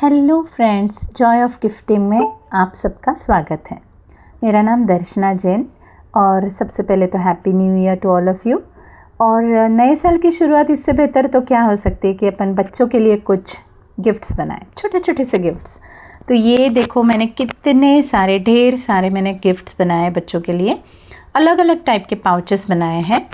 Hello friends, Joy of gifting में आप सबका स्वागत है। मेरा नाम दर्शना जैन और सबसे पहले तो happy new year to all of you. और नए साल की शुरुआत इससे बेहतर तो क्या हो सकती है कि अपन बच्चों के लिए कुछ गिफ्ट्स बनाएं, छोटे छोटे से गिफ्ट्स। तो ये देखो, मैंने कितने सारे ढेर सारे मैंने गिफ्ट्स बनाए बच्चों के लिए। अलग अलग टाइप के पाउचेस बनाए हैं।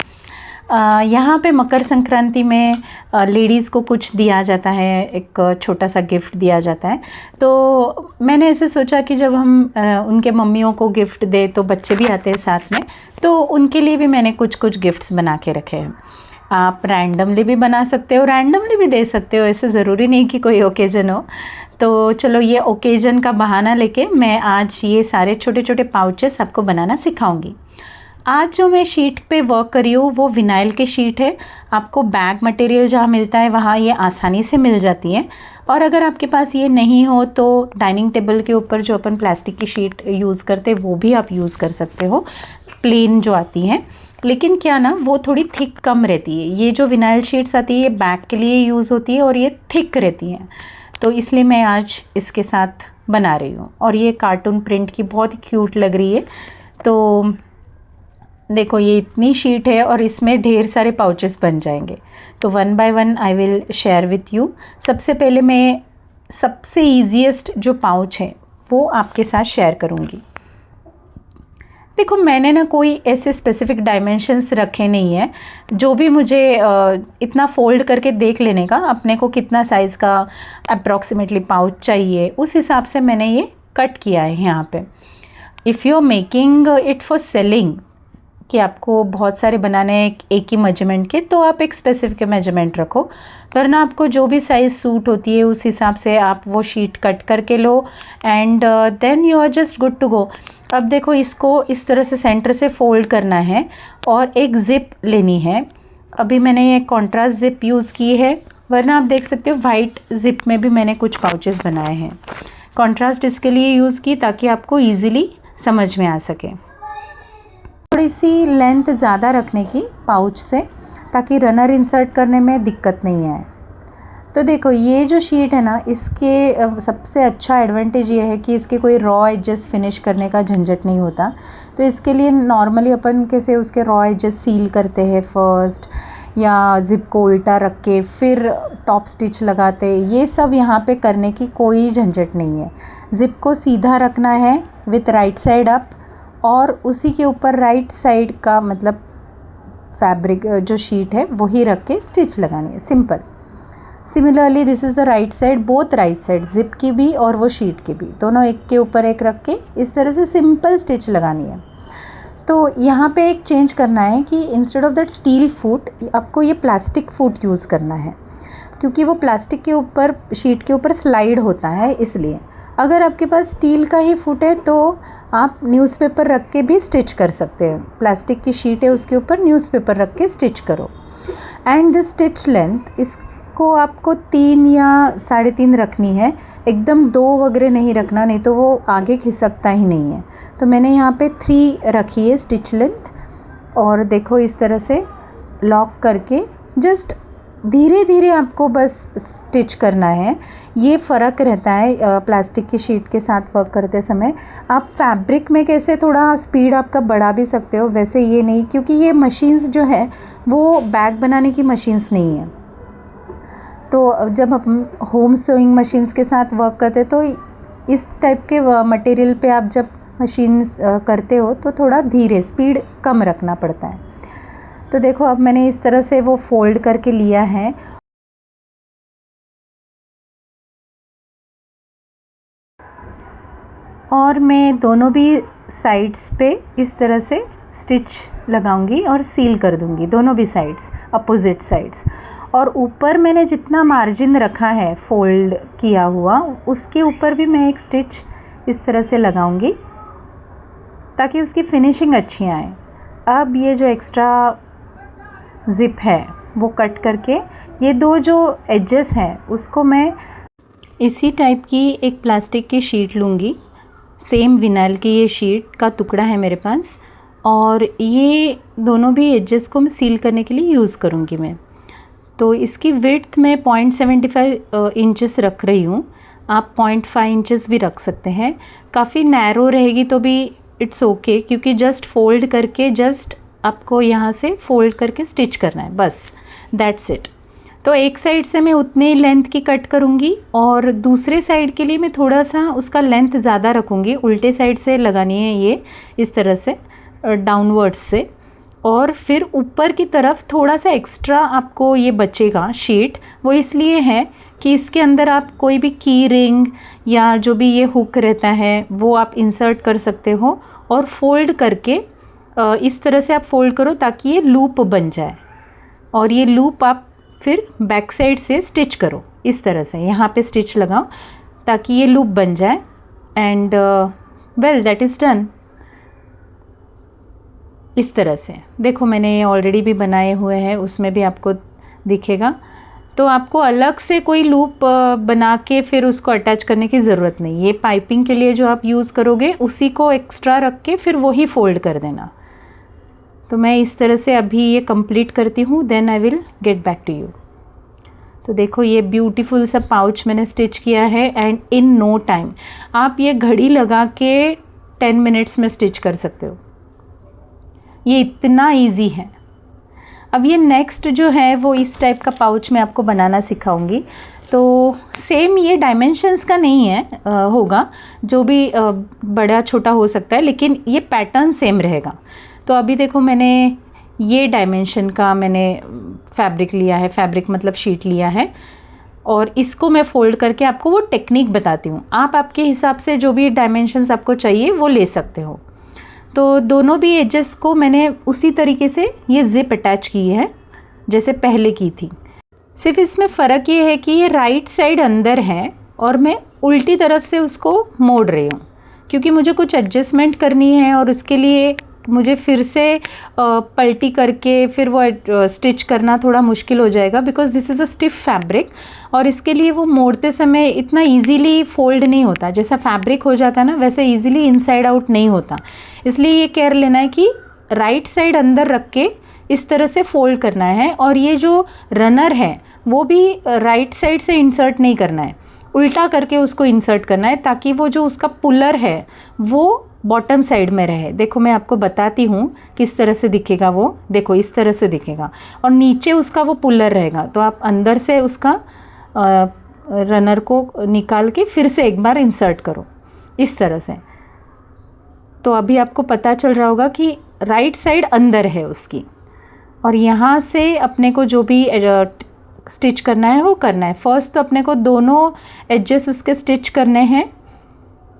यहाँ पे मकर संक्रांति में लेडीज़ को कुछ दिया जाता है, एक छोटा सा गिफ्ट दिया जाता है। तो मैंने ऐसे सोचा कि जब हम उनके मम्मियों को गिफ्ट दे तो बच्चे भी आते हैं साथ में, तो उनके लिए भी मैंने कुछ कुछ गिफ्ट्स बना के रखे हैं। आप रैंडमली भी बना सकते हो, रैंडमली भी दे सकते हो, ऐसे ज़रूरी नहीं कि कोई ओकेजन हो। तो चलो, ये ओकेजन का बहाना लेके मैं आज ये सारे छोटे छोटे पाउचेस आपको बनाना सिखाऊंगी। आज जो मैं शीट पे वर्क कर रही हूँ वो विनाइल की शीट है। आपको बैग मटेरियल जहाँ मिलता है वहाँ ये आसानी से मिल जाती है। और अगर आपके पास ये नहीं हो तो डाइनिंग टेबल के ऊपर जो अपन प्लास्टिक की शीट यूज़ करते हैं वो भी आप यूज़ कर सकते हो, प्लेन जो आती हैं। लेकिन क्या ना, वो थोड़ी थिक कम रहती है। ये जो विनाइल शीट्स आती है ये बैग के लिए यूज़ होती है और ये थिक रहती हैं, तो इसलिए मैं आज इसके साथ बना रही हूँ। और ये कार्टून प्रिंट की बहुत ही क्यूट लग रही है। तो देखो, ये इतनी शीट है और इसमें ढेर सारे पाउचेस बन जाएंगे। तो one by one I will share with you. सबसे पहले मैं सबसे ईजीएस्ट जो पाउच है वो आपके साथ शेयर करूँगी। देखो, मैंने ना कोई ऐसे स्पेसिफिक डायमेंशंस रखे नहीं है। जो भी मुझे इतना फोल्ड करके देख लेने का, अपने को कितना साइज़ का अप्रॉक्सीमेटली पाउच चाहिए, उस हिसाब से मैंने ये कट किया है यहाँ पे। If you are making it for selling, कि आपको बहुत सारे बनाने हैं एक ही मेजरमेंट के, तो आप एक स्पेसिफिक मेजरमेंट रखो। वरना आपको जो भी साइज़ सूट होती है उस हिसाब से आप वो शीट कट करके लो and then you are just good to go. अब देखो, इसको इस तरह से सेंटर से फोल्ड करना है और एक ज़िप लेनी है। अभी मैंने ये कॉन्ट्रास्ट ज़िप यूज़ की है, वरना आप देख सकते हो वाइट ज़िप में भी मैंने कुछ पाउचेस बनाए हैं। कॉन्ट्रास्ट इसके लिए यूज़ की ताकि आपको ईज़िली समझ में आ सके। थोड़ी सी लेंथ ज़्यादा रखने की पाउच से, ताकि रनर इंसर्ट करने में दिक्कत नहीं आए। तो देखो, ये जो शीट है ना, इसके सबसे अच्छा एडवांटेज ये है कि इसके कोई रॉ एजेस फिनिश करने का झंझट नहीं होता। तो इसके लिए नॉर्मली अपन कैसे उसके रॉ एजेस सील करते हैं फर्स्ट, या ज़िप को उल्टा रख के फिर टॉप स्टिच लगाते हैं, ये सब यहाँ पे करने की कोई झंझट नहीं है। ज़िप को सीधा रखना है विथ राइट साइड अप, और उसी के ऊपर राइट साइड का मतलब फैब्रिक जो शीट है वही रख के स्टिच लगानी है, simple. Similarly this is the right side, both right side, zip की भी और वो शीट की भी, दोनों एक के ऊपर एक रख के इस तरह से सिंपल स्टिच लगानी है। तो यहाँ पे एक चेंज करना है कि instead of that steel foot आपको ये प्लास्टिक फुट यूज़ करना है, क्योंकि वो प्लास्टिक के ऊपर, शीट के ऊपर स्लाइड होता है। इसलिए अगर आपके पास स्टील का ही फुट है तो आप न्यूज़पेपर रख के भी स्टिच कर सकते हैं। प्लास्टिक की शीट है उसके ऊपर न्यूज़पेपर रख के स्टिच करो। एंड द स्टिच लेंथ, इसको आपको 3 या 3.5 रखनी है, एकदम 2 वगैरह नहीं रखना, नहीं तो वो आगे खिसकता ही नहीं है। तो मैंने यहाँ पे 3 रखी है स्टिच लेंथ। और देखो, इस तरह से लॉक करके जस्ट धीरे धीरे आपको बस स्टिच करना है। ये फ़र्क रहता है प्लास्टिक की शीट के साथ वर्क करते समय। आप फैब्रिक में कैसे थोड़ा स्पीड आपका बढ़ा भी सकते हो, वैसे ये नहीं, क्योंकि ये मशीन्स जो है वो बैग बनाने की मशीन्स नहीं है। तो जब हम होम सेविंग मशीन्स के साथ वर्क करते तो इस टाइप के मटेरियल पे आप जब मशीन्स करते हो तो थोड़ा धीरे, स्पीड कम रखना पड़ता है। तो देखो, अब मैंने इस तरह से वो फोल्ड करके लिया है और मैं दोनों भी साइड्स पे इस तरह से स्टिच लगाऊंगी और सील कर दूंगी, दोनों भी साइड्स, अपोजिट साइड्स। और ऊपर मैंने जितना मार्जिन रखा है फोल्ड किया हुआ, उसके ऊपर भी मैं एक स्टिच इस तरह से लगाऊंगी ताकि उसकी फिनिशिंग अच्छी आए। अब ये जो एक्स्ट्रा ज़िप है वो कट करके, ये 2 जो एजेस हैं उसको मैं इसी टाइप की एक प्लास्टिक की शीट लूँगी। सेम विनाइल की ये शीट का टुकड़ा है मेरे पास, और ये दोनों भी एजेस को मैं सील करने के लिए यूज़ करूँगी मैं। तो इसकी विड्थ मैं 0.75 इंचेस रख रही हूँ। आप 0.5 इंचेस भी रख सकते हैं। काफ़ी नैरो रहेगी तो भी इट्स ओके, क्योंकि जस्ट फोल्ड करके जस्ट आपको यहाँ से फोल्ड करके स्टिच करना है, बस दैट्स इट। तो एक साइड से मैं उतने लेंथ की कट करूँगी और दूसरे साइड के लिए मैं थोड़ा सा उसका लेंथ ज़्यादा रखूँगी। उल्टे साइड से लगानी है ये, इस तरह से डाउनवर्ड्स से, और फिर ऊपर की तरफ थोड़ा सा एक्स्ट्रा आपको ये बचेगा शीट। वो इसलिए है कि इसके अंदर आप कोई भी की रिंग या जो भी ये हुक रहता है वो आप इंसर्ट कर सकते हो, और फोल्ड करके इस तरह से आप फोल्ड करो ताकि ये लूप बन जाए, और ये लूप आप फिर बैक साइड से स्टिच करो। इस तरह से यहाँ पे स्टिच लगाओ ताकि ये लूप बन जाए, and well that is done. इस तरह से देखो मैंने ऑलरेडी भी बनाए हुए हैं, उसमें भी आपको दिखेगा। तो आपको अलग से कोई लूप बना के फिर उसको अटैच करने की ज़रूरत नहीं। ये पाइपिंग के लिए जो आप यूज़ करोगे उसी को एक्स्ट्रा रख के फिर वही फोल्ड कर देना। तो मैं इस तरह से अभी ये कंप्लीट करती हूँ, then I will get back to you. तो देखो ये ब्यूटीफुल सा पाउच मैंने स्टिच किया है, एंड इन नो टाइम आप ये घड़ी लगा के 10 मिनट्स में स्टिच कर सकते हो। ये इतना इजी है। अब ये नेक्स्ट जो है वो इस टाइप का पाउच मैं आपको बनाना सिखाऊंगी। तो सेम ये डायमेंशंस का नहीं है, होगा जो भी बड़ा छोटा हो सकता है, लेकिन ये पैटर्न सेम रहेगा। तो अभी देखो मैंने ये डायमेंशन का मैंने फैब्रिक लिया है, फैब्रिक मतलब शीट लिया है, और इसको मैं फ़ोल्ड करके आपको वो टेक्निक बताती हूँ। आप आपके हिसाब से जो भी डायमेंशंस आपको चाहिए वो ले सकते हो। तो दोनों भी एजेस को मैंने उसी तरीके से ये ज़िप अटैच की है जैसे पहले की थी। सिर्फ इसमें फ़र्क ये है कि ये राइट साइड अंदर है और मैं उल्टी तरफ से उसको मोड़ रही हूँ, क्योंकि मुझे कुछ एडजस्टमेंट करनी है और उसके लिए मुझे फिर से पलटी करके फिर वो स्टिच करना थोड़ा मुश्किल हो जाएगा, because this is a stiff fabric, और इसके लिए वो मोड़ते समय इतना इजीली फोल्ड नहीं होता। जैसा फैब्रिक हो जाता है ना, वैसे इजीली इनसाइड आउट नहीं होता। इसलिए ये केयर लेना है कि राइट साइड अंदर रख के इस तरह से फोल्ड करना है, और ये जो रनर है वो भी राइट साइड से इंसर्ट नहीं करना है, उल्टा करके उसको इंसर्ट करना है, ताकि वो जो उसका पुलर है वो बॉटम साइड में रहे। देखो मैं आपको बताती हूँ किस तरह से दिखेगा वो। देखो इस तरह से दिखेगा, और नीचे उसका वो पुलर रहेगा। तो आप अंदर से उसका रनर को निकाल के फिर से एक बार इंसर्ट करो इस तरह से। तो अभी आपको पता चल रहा होगा कि राइट साइड अंदर है उसकी, और यहाँ से अपने को जो भी स्टिच करना है वो करना है। फर्स्ट तो अपने को दोनों एजेस उसके स्टिच करने हैं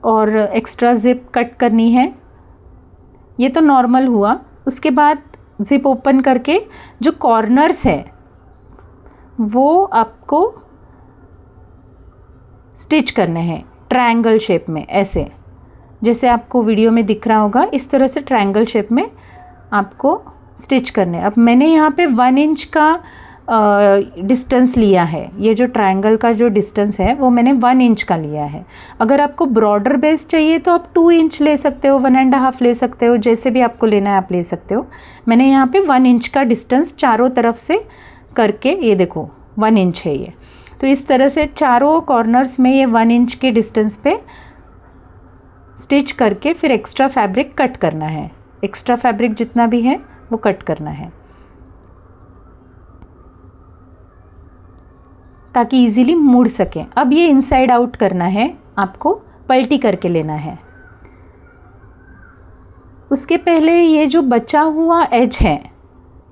और एक्स्ट्रा ज़िप कट करनी है। ये तो नॉर्मल हुआ। उसके बाद ज़िप ओपन करके जो कॉर्नर्स है वो आपको स्टिच करने हैं ट्रायंगल शेप में, ऐसे जैसे आपको वीडियो में दिख रहा होगा। इस तरह से ट्रायंगल शेप में आपको स्टिच करने। अब मैंने यहाँ पे 1 इंच का डिस्टेंस लिया है। ये जो ट्रायंगल का जो डिस्टेंस है वो मैंने 1 इंच का लिया है। अगर आपको ब्रॉडर बेस चाहिए तो आप 2 इंच ले सकते हो, 1.5 ले सकते हो, जैसे भी आपको लेना है आप ले सकते हो। मैंने यहाँ पे 1 इंच का डिस्टेंस चारों तरफ से करके, ये देखो 1 इंच है ये। तो इस तरह से चारों कॉर्नर्स में ये 1 इंच के डिस्टेंस पे स्टिच करके फिर एक्स्ट्रा फैब्रिक कट करना है। एक्स्ट्रा फैब्रिक जितना भी है वो कट करना है, ताकि इजीली मुड़ सके। अब ये इनसाइड आउट करना है, आपको पलटी करके लेना है। उसके पहले ये जो बचा हुआ एज है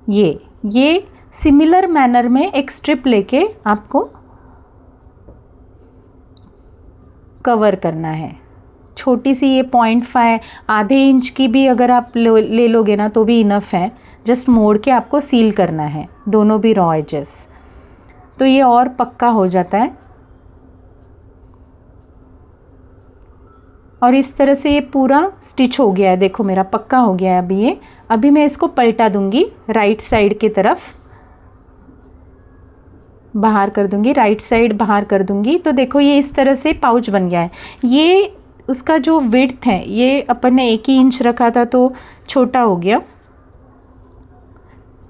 ये सिमिलर मैनर में एक स्ट्रिप लेके आपको कवर करना है। छोटी सी ये 0.5 आधे इंच की भी अगर आप ले लोगे ना तो भी इनफ है। जस्ट मोड़ के आपको सील करना है दोनों भी रॉ एजेस, तो ये और पक्का हो जाता है। और इस तरह से ये पूरा स्टिच हो गया है। देखो मेरा पक्का हो गया है। अभी मैं इसको पलटा दूंगी, राइट साइड की तरफ बाहर कर दूंगी, राइट साइड बाहर कर दूंगी। तो देखो ये इस तरह से पाउच बन गया है। ये उसका जो विड्थ है ये अपन ने 1 ही इंच रखा था तो छोटा हो गया,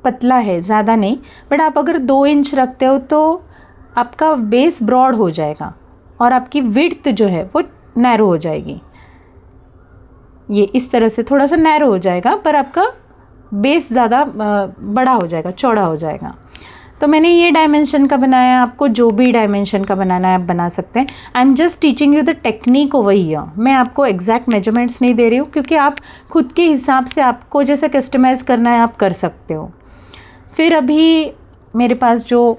पतला है, ज़्यादा नहीं। बट आप अगर 2 इंच रखते हो तो आपका बेस ब्रॉड हो जाएगा। और आपकी विड्थ जो है वो नैरो हो जाएगी। ये इस तरह से थोड़ा सा नैरो हो जाएगा, पर आपका बेस ज़्यादा बड़ा हो जाएगा, चौड़ा हो जाएगा। तो मैंने ये डायमेंशन का बनाया, आपको जो भी डायमेंशन का बनाना है आप बना सकते हैं। I am just teaching you the technique over here. मैं आपको एग्जैक्ट मेजरमेंट्स नहीं दे रही हूँ, क्योंकि आप खुद के हिसाब से आपको जैसे कस्टमाइज़ करना है आप कर सकते हो। फिर अभी मेरे पास जो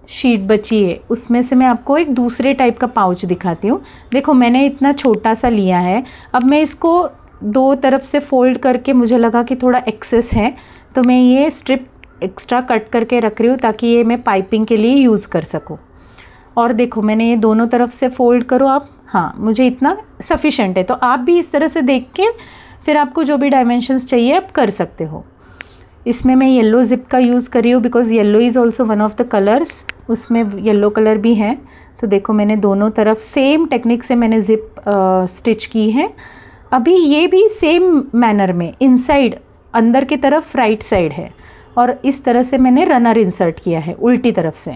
शीट बची है उसमें से मैं आपको एक दूसरे टाइप का पाउच दिखाती हूँ। देखो मैंने इतना छोटा सा लिया है, अब मैं इसको दो तरफ से फोल्ड करके, मुझे लगा कि थोड़ा एक्सेस है तो मैं ये स्ट्रिप एक्स्ट्रा कट करके रख रही हूँ ताकि ये मैं पाइपिंग के लिए यूज़ कर सकूँ। और देखो मैंने ये दोनों तरफ से फ़ोल्ड करो आप, हाँ मुझे इतना सफिशेंट है। तो आप भी इस तरह से देख के फिर आपको जो भी डायमेंशंस चाहिए आप कर सकते हो। इसमें मैं येलो ज़िप का यूज़ कर रही हूँ because yellow is also one of the colours, उसमें येलो कलर भी है। तो देखो मैंने दोनों तरफ सेम टेक्निक से मैंने ज़िप स्टिच की है। अभी ये भी सेम मैनर में इनसाइड अंदर की तरफ राइट साइड है और इस तरह से मैंने रनर इंसर्ट किया है उल्टी तरफ से,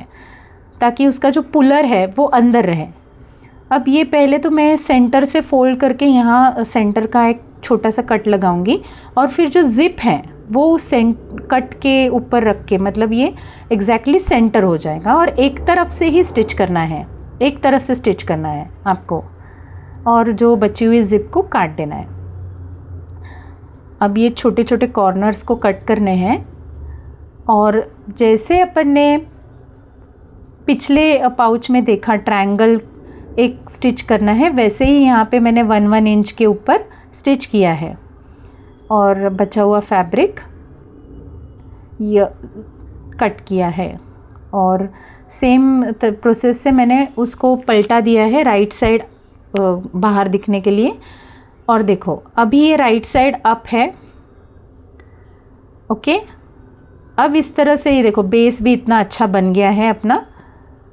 ताकि उसका जो पुलर है वो अंदर रहे। अब ये पहले तो मैं सेंटर से फोल्ड करके यहाँ सेंटर का एक छोटा सा कट लगाऊंगी और फिर जो ज़िप है वो कट के ऊपर रख के, मतलब ये एग्जैक्टली सेंटर हो जाएगा और एक तरफ से ही स्टिच करना है, एक तरफ से स्टिच करना है आपको, और जो बची हुई ज़िप को काट देना है। अब ये छोटे छोटे कॉर्नर्स को कट करने हैं और जैसे अपन ने पिछले पाउच में देखा ट्रायंगल एक स्टिच करना है, वैसे ही यहाँ पे मैंने 1 इंच के ऊपर स्टिच किया है और बचा हुआ फैब्रिक ये कट किया है और सेम प्रोसेस से मैंने उसको पलटा दिया है राइट साइड बाहर दिखने के लिए। और देखो अभी ये राइट साइड अप है, ओके। अब इस तरह से ये देखो बेस भी इतना अच्छा बन गया है अपना।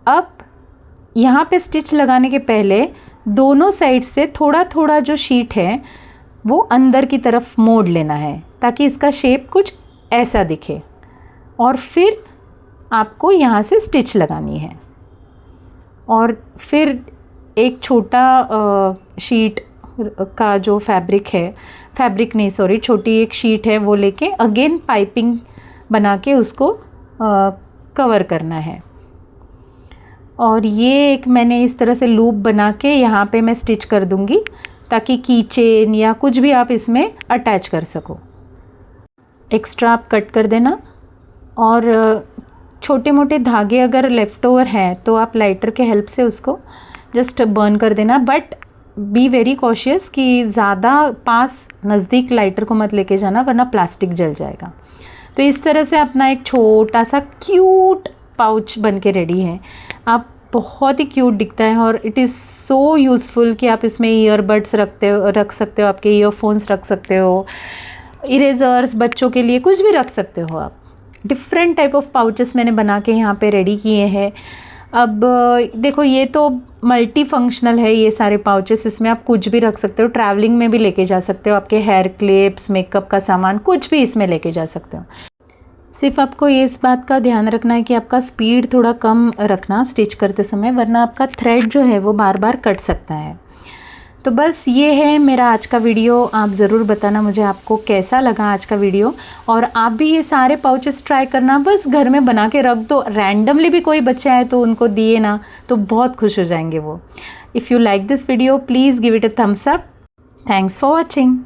अब यहाँ पे स्टिच लगाने के पहले दोनों साइड से थोड़ा थोड़ा जो शीट है वो अंदर की तरफ मोड़ लेना है ताकि इसका शेप कुछ ऐसा दिखे, और फिर आपको यहाँ से स्टिच लगानी है। और फिर एक छोटा शीट का जो फैब्रिक है, फैब्रिक नहीं सॉरी, छोटी एक शीट है वो लेके अगेन पाइपिंग बना के उसको कवर करना है। और ये एक मैंने इस तरह से लूप बना के यहाँ पे मैं स्टिच कर दूँगी ताकि की चेन या कुछ भी आप इसमें अटैच कर सको। एक्स्ट्रा आप कट कर देना और छोटे मोटे धागे अगर लेफ़्ट ओवर हैं तो आप लाइटर के हेल्प से उसको जस्ट बर्न कर देना, बट बी वेरी कॉशियस कि ज़्यादा पास नज़दीक लाइटर को मत लेके जाना वरना प्लास्टिक जल जाएगा। तो इस तरह से अपना एक छोटा सा क्यूट पाउच बन के रेडी है। आप बहुत ही क्यूट दिखता है और इट इज़ सो यूज़फुल कि आप इसमें ईयरबड्स रख सकते हो, आपके ईयरफोन्स रख सकते हो, इरेज़र्स बच्चों के लिए कुछ भी रख सकते हो आप। डिफरेंट टाइप ऑफ पाउचेस मैंने बना के यहाँ पे रेडी किए हैं। अब देखो ये तो मल्टी फंक्शनल है ये सारे पाउचेस, इसमें आप कुछ भी रख सकते हो, ट्रैवलिंग में भी लेके जा सकते हो, आपके हेयर क्लिप्स, मेकअप का सामान कुछ भी इसमें लेके जा सकते हो। सिर्फ आपको ये इस बात का ध्यान रखना है कि आपका स्पीड थोड़ा कम रखना स्टिच करते समय, वरना आपका थ्रेड जो है वो बार बार कट सकता है। तो बस ये है मेरा आज का वीडियो। आप ज़रूर बताना मुझे आपको कैसा लगा आज का वीडियो, और आप भी ये सारे पाउचेस ट्राई करना, बस घर में बना के रख दो, रैंडमली भी कोई बच्चा है तो उनको दिए ना तो बहुत खुश हो जाएंगे वो। If you like this video please give it a thumbs up. Thanks for watching.